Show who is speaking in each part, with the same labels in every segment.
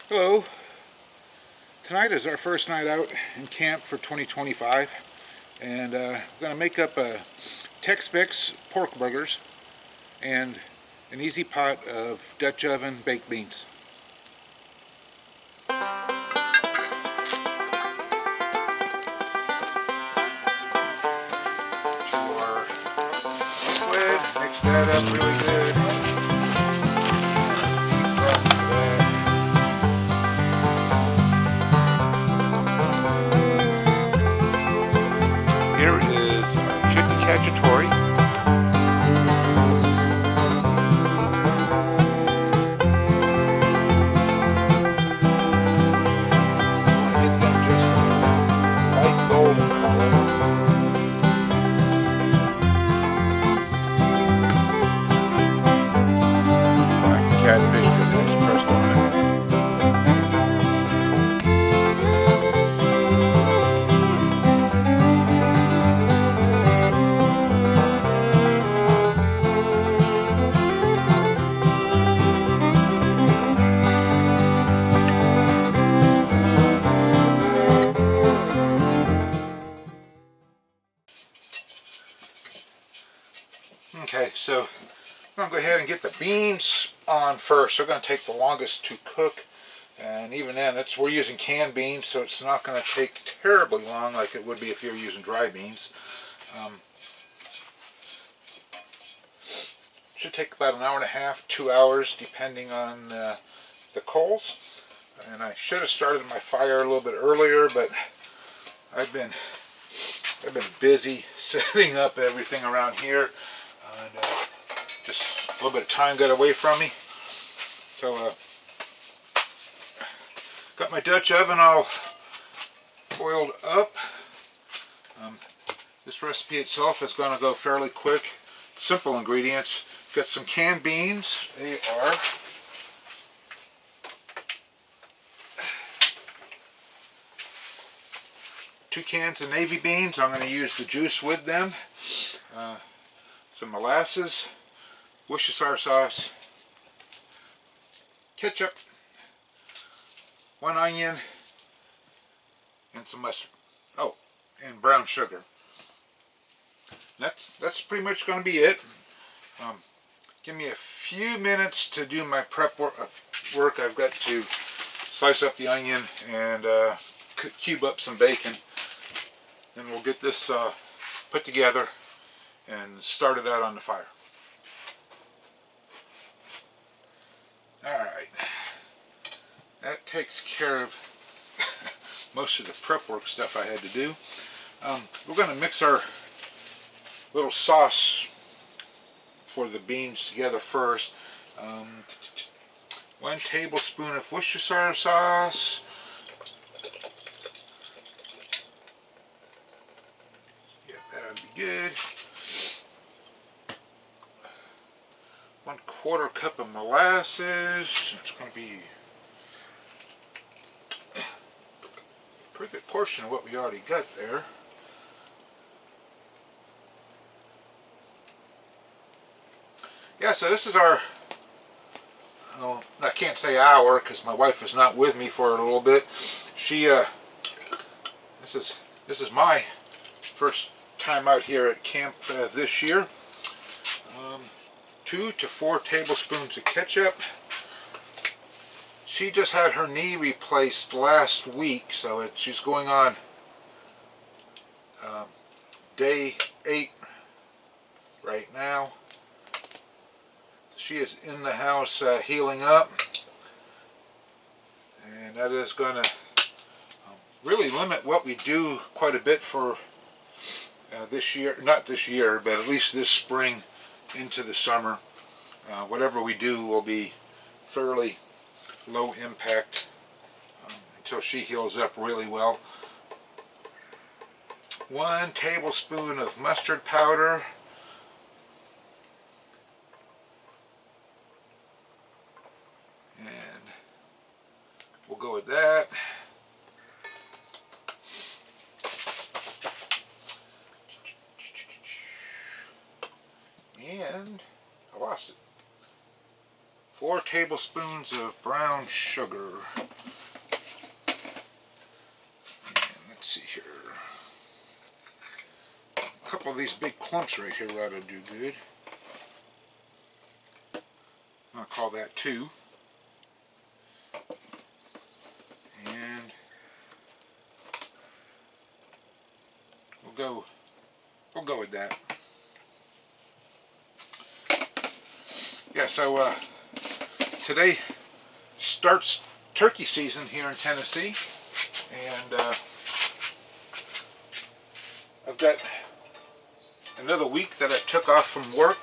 Speaker 1: Hello. Tonight is our first night out in camp for 2025, and we're going to make up a Tex-Mex pork burgers and an easy pot of Dutch oven baked beans. To our liquid, mix that up really good. Here is our chicken cacciatore. Get them just a light golden color. Black catfish goodness pressed on it. Okay, so I'm going to go ahead and get the beans on first. They're going to take the longest to cook, and even then, we're using canned beans, so it's not going to take terribly long like it would be if you were using dry beans. Should take about an hour and a half, 2 hours, depending on the coals. And I should have started my fire a little bit earlier, but I've been busy setting up everything around here. And just a little bit of time got away from me. So got my Dutch oven all boiled up. This recipe itself is going to go fairly quick. Simple ingredients. Got some canned beans. They are two cans of navy beans. I'm going to use the juice with them. Some molasses, Worcestershire sauce, ketchup, 1 onion, and some mustard. Oh, and brown sugar. That's pretty much going to be it. Give me a few minutes to do my prep work. I've got to slice up the onion and cube up some bacon. Then we'll get this put together and start it out on the fire. Alright, that takes care of most of the prep work stuff I had to do. We're going to mix our little sauce for the beans together first. 1 tablespoon of Worcestershire sauce. Yeah, that'll be good. 1/4 cup of molasses. It's going to be a pretty good portion of what we already got there. Yeah, so this is our, oh, I can't say hour because my wife is not with me for a little bit. She, this is my first time out here at camp this year. 2 to 4 tablespoons of ketchup. She just had her knee replaced last week, so she's going on day 8 right now. She is in the house healing up, and that is going to really limit what we do quite a bit for this year, not this year, but at least this spring into the summer. Whatever we do will be fairly low impact until she heals up really well. 1 tablespoon of mustard powder. And we'll go with that. And I lost it. 4 tablespoons of brown sugar. A couple of these big clumps right here ought to do good. I'm going to call that 2. And we'll go with that. Yeah, so today starts turkey season here in Tennessee, and I've got another week that I took off from work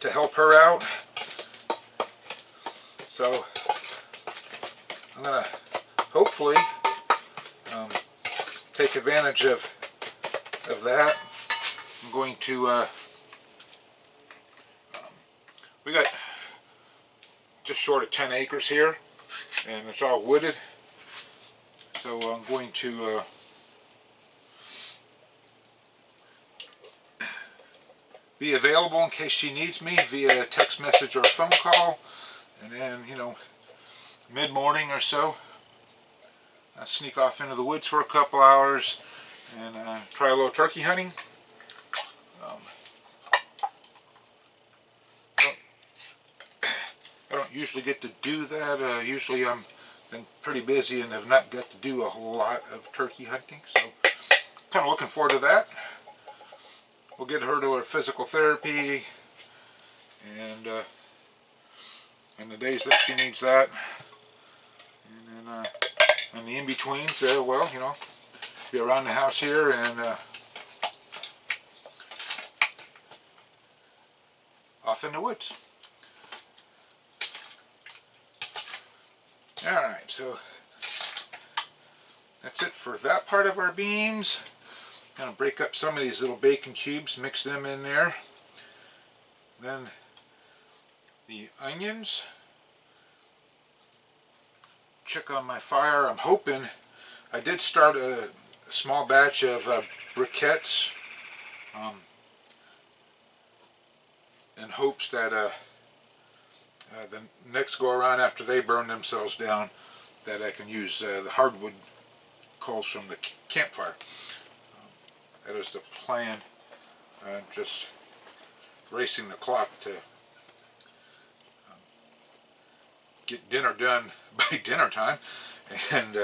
Speaker 1: to help her out. So I'm gonna hopefully take advantage of that. I'm going to we got just short of 10 acres here, and it's all wooded. So I'm going to be available in case she needs me via text message or phone call. And then, you know, mid-morning or so, I sneak off into the woods for a couple hours and try a little turkey hunting. I don't usually get to do that. Usually I'm been pretty busy and have not got to do a whole lot of turkey hunting. So kind of looking forward to that. We'll get her to her physical therapy, and the days that she needs that, and then in the in-betweens, well, you know, be around the house here and off in the woods. Alright, so that's it for that part of our beans. I'm going to break up some of these little bacon cubes, mix them in there. Then the onions. Check on my fire. I'm hoping, I did start a small batch of briquettes in hopes that the next go around after they burn themselves down, that I can use the hardwood coals from the campfire. That is the plan. I'm just racing the clock to get dinner done by dinner time, and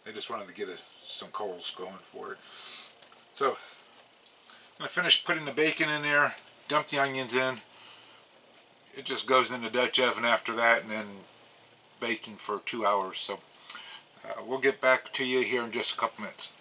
Speaker 1: I just wanted to get some coals going for it. So I'm going to finish putting the bacon in there, dump the onions in. It just goes in the Dutch oven after that, and then baking for 2 hours. So we'll get back to you here in just a couple minutes.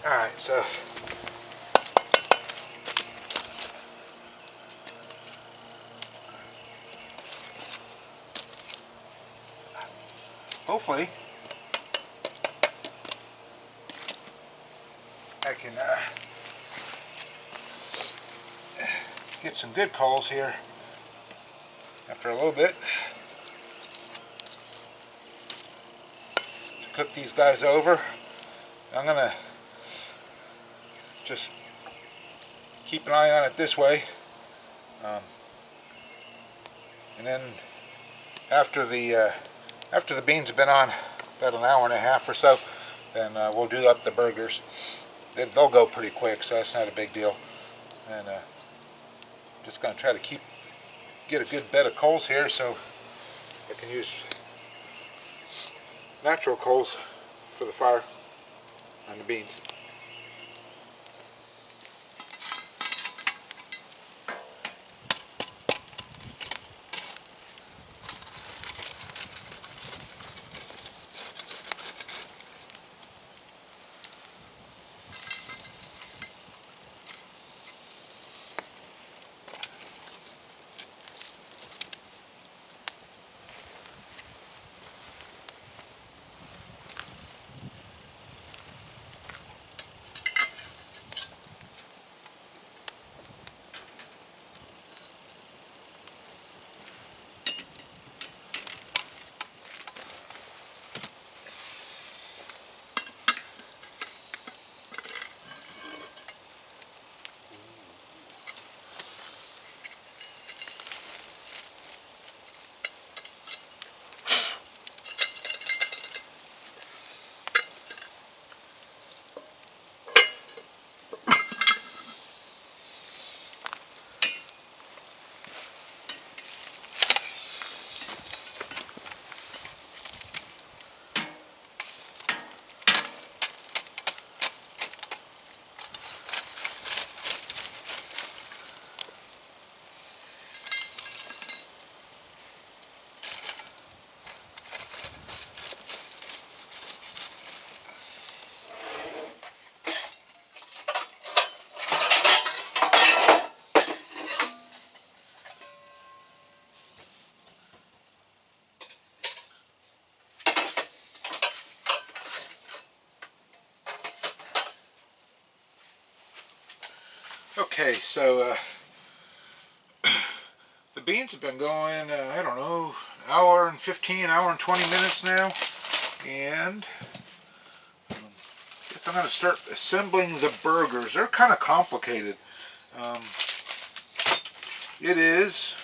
Speaker 1: Alright, so hopefully I can get some good coals here after a little bit to cook these guys over. I'm gonna just keep an eye on it this way, and then after the beans have been on about an hour and a half or so, then we'll do up the burgers. They'll go pretty quick, so that's not a big deal. And just going to try to get a good bed of coals here so I can use natural coals for the fire on the beans. Okay, so the beans have been going, I don't know, an hour and 15, hour and 20 minutes now. And I guess I'm going to start assembling the burgers. They're kind of complicated. It is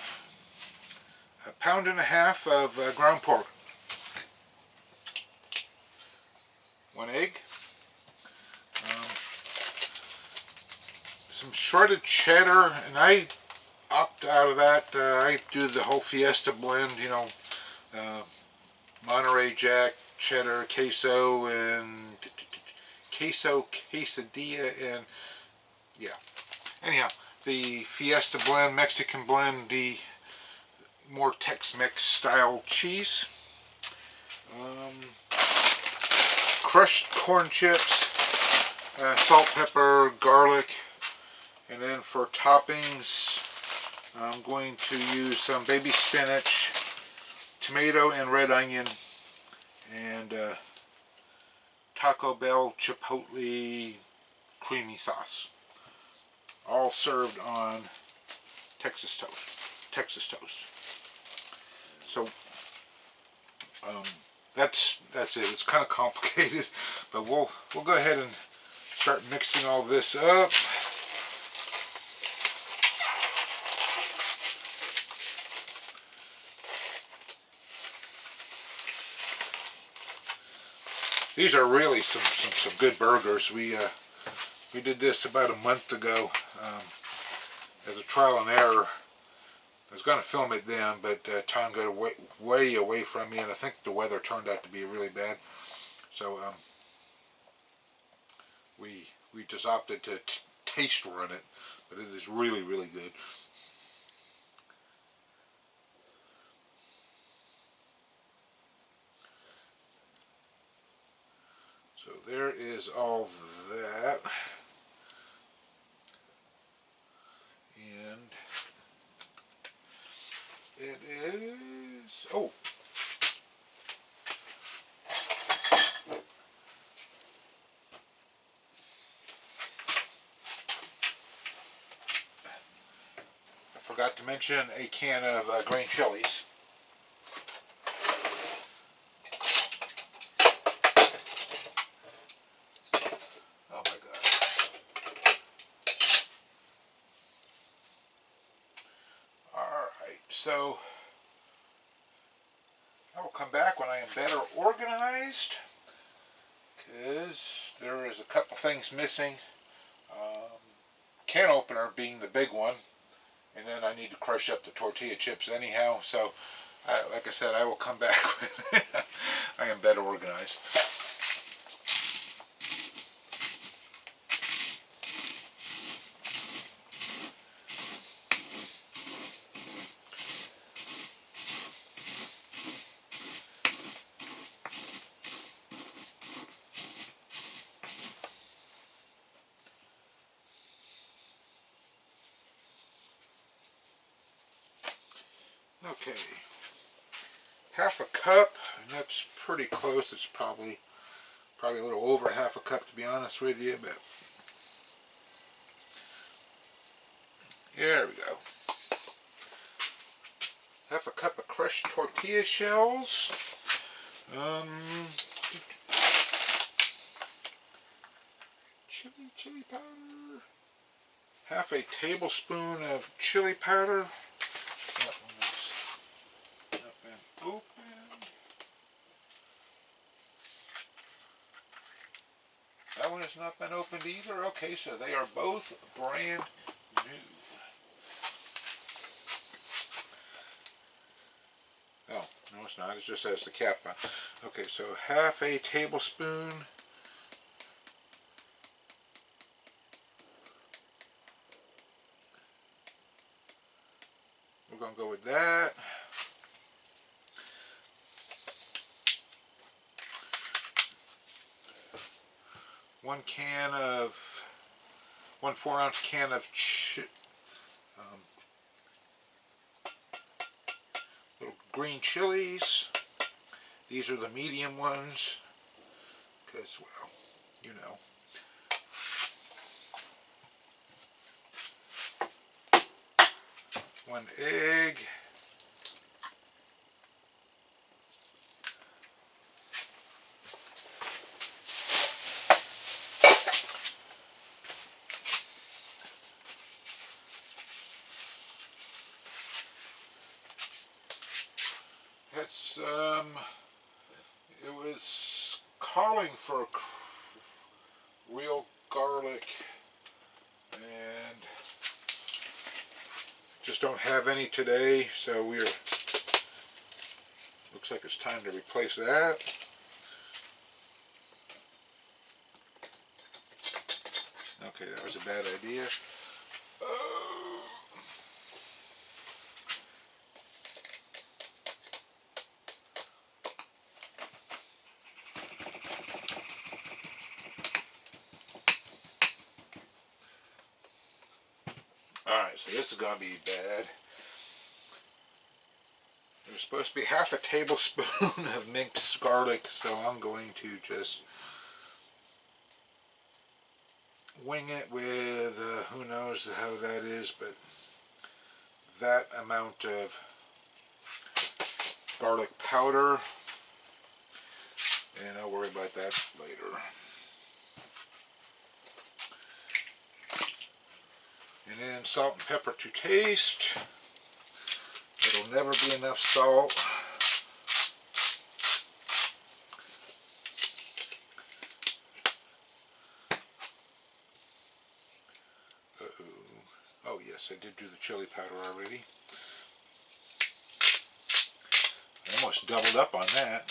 Speaker 1: a pound and a half of ground pork, 1 egg, some shredded cheddar, and I opt out of that. I do the whole Fiesta blend, you know, Monterey Jack, cheddar, queso, and queso quesadilla, and yeah. Anyhow, the Fiesta blend, Mexican blend, the more Tex-Mex style cheese, crushed corn chips, salt, pepper, garlic, and then for toppings I'm going to use some baby spinach, tomato and red onion, and Taco Bell Chipotle creamy sauce, all served on Texas toast. So that's it. It's kind of complicated, but we'll go ahead and start mixing all this up. These are really some good burgers. We did this about a month ago as a trial and error. I was going to film it then, but time got way away from me, and I think the weather turned out to be really bad. So we just opted to taste run it, but it is really good. So there is all that. And it is, oh, I forgot to mention a can of green chilies. Oh my God. Alright, so I will come back when I am better organized, because there is a couple things missing. Can opener being the big one, and then I need to crush up the tortilla chips anyhow. So like I said, I will come back when I am better organized. Okay, half a cup, and that's pretty close. It's probably a little over half a cup, to be honest with you, but there we go. Half a cup of crushed tortilla shells. Chili powder. Half a tablespoon of chili powder. That one has not been opened. That one has not been opened either. Okay, so they are both brand new. Oh, no it's not. It just has the cap on. Okay, so half a tablespoon. We're going to go with that. One 4-ounce can of little green chilies. These are the medium ones, because, well, you know. 1 egg. That's it was calling for real garlic, and just don't have any today, so looks like it's time to replace that. Okay, that was a bad idea. Alright, so this is going to be bad. There's supposed to be half a tablespoon of minced garlic, so I'm going to just wing it with, who knows how that is, but that amount of garlic powder, and I'll worry about that later. And then salt and pepper to taste. It'll never be enough salt. Oh yes, I did do the chili powder already. I almost doubled up on that.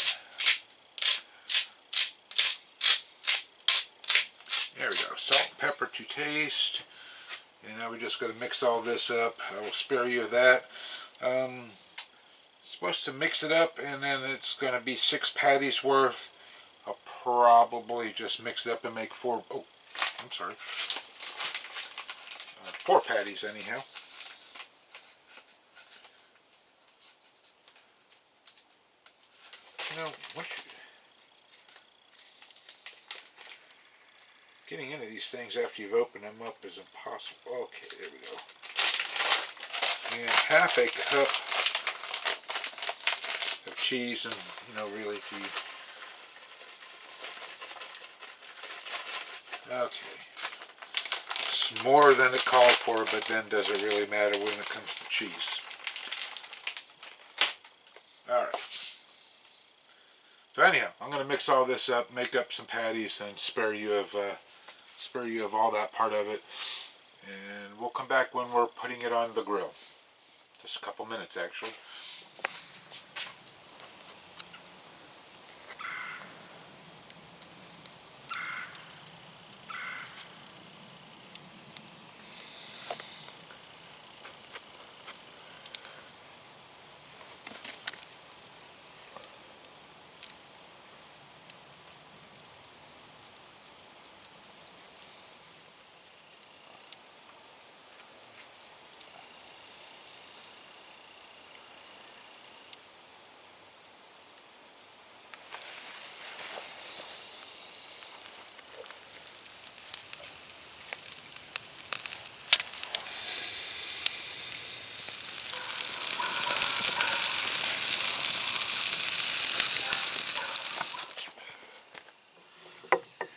Speaker 1: There we go. Salt and pepper to taste. And now we're just going to mix all this up. I will spare you of that. Supposed to mix it up, and then it's going to be 6 patties worth. I'll probably just mix it up and make 4. Oh, I'm sorry. 4 patties anyhow. You know, getting into these things after you've opened them up is impossible. Okay, there we go. And half a cup of cheese, and really, okay. It's more than it called for, but then does it really matter when it comes to cheese? Alright. So anyhow, I'm going to mix all this up, make up some patties, and spare you of all that part of it. And we'll come back when we're putting it on the grill. Just a couple minutes, actually.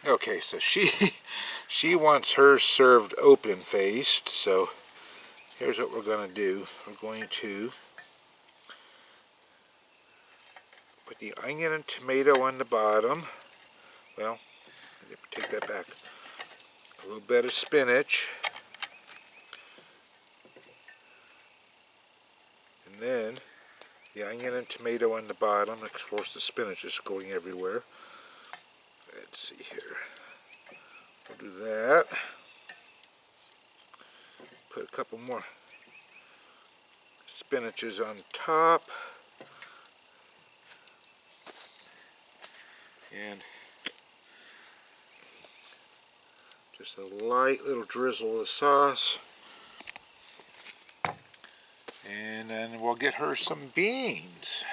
Speaker 1: Okay, so she wants hers served open faced, so here's what we're going to do. We're going to put the onion and tomato on the bottom. Well, take that back. A little bit of spinach. And then the onion and tomato on the bottom. Of course, the spinach is going everywhere. Let's see here. We'll do that. Put a couple more spinaches on top. And just a light little drizzle of sauce. And then we'll get her some beans.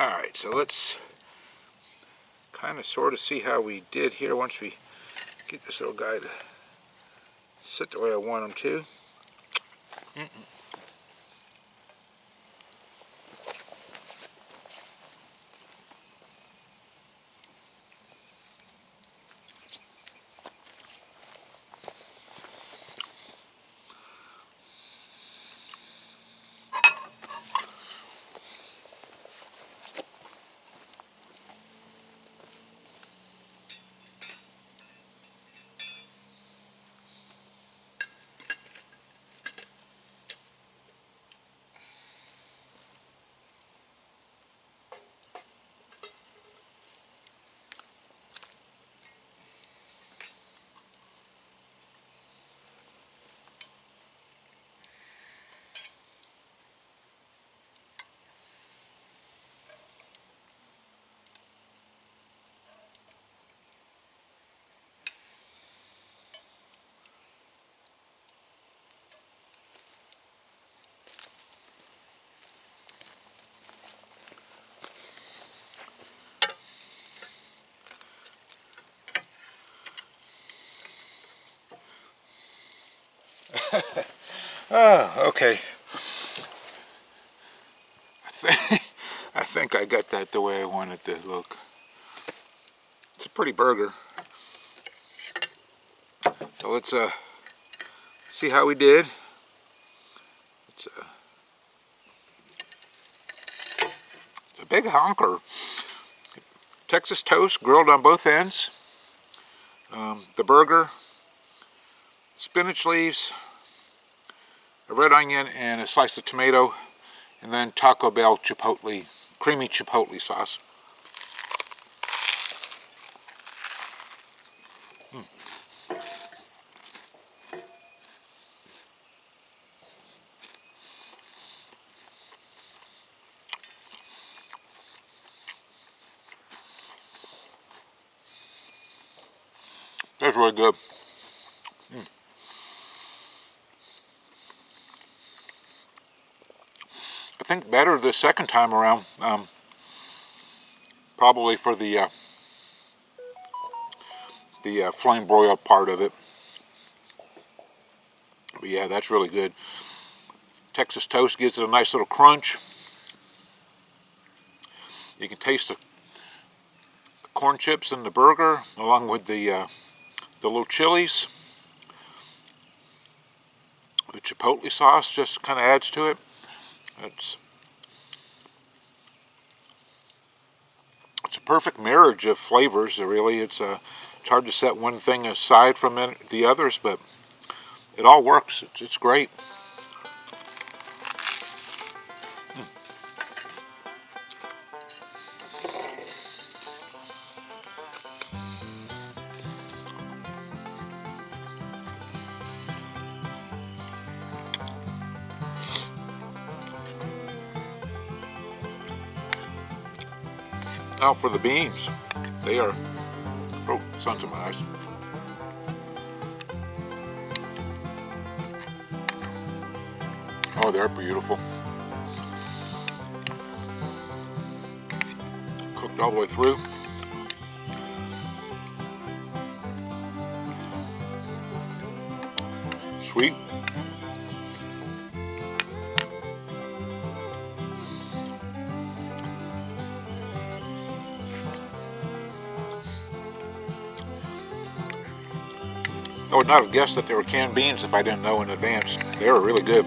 Speaker 1: Alright, so let's kind of sort of see how we did here once we get this little guy to sit the way I want him to. Oh, okay. I think I got that the way I wanted it to look. It's a pretty burger. So let's see how we did. It's a big honker. Texas toast grilled on both ends. The burger, spinach leaves, a red onion, and a slice of tomato, and then Taco Bell chipotle, creamy chipotle sauce. That's really good. I think better the second time around, probably for the flame broil part of it. But yeah, that's really good. Texas toast gives it a nice little crunch. You can taste the corn chips in the burger along with the little chilies. The chipotle sauce just kind of adds to it. It's a perfect marriage of flavors. Really, it's hard to set one thing aside from the others, but it all works. It's great. Now for the beans, they are, oh, sons of my eyes. Oh, they're beautiful. Cooked all the way through. Sweet. I would not have guessed that they were canned beans if I didn't know in advance. They were really good.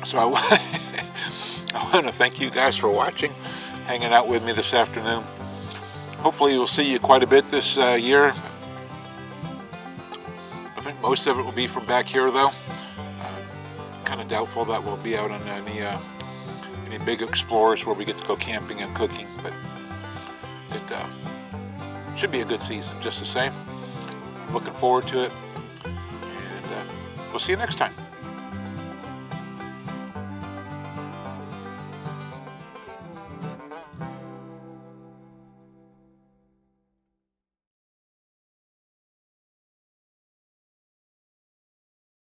Speaker 1: So I want to thank you guys for watching, hanging out with me this afternoon. Hopefully we'll see you quite a bit this year. I think most of it will be from back here though. Kind of doubtful that we'll be out on any big explorers where we get to go camping and cooking, but it should be a good season just the same. I'm looking forward to it, and we'll see you next time.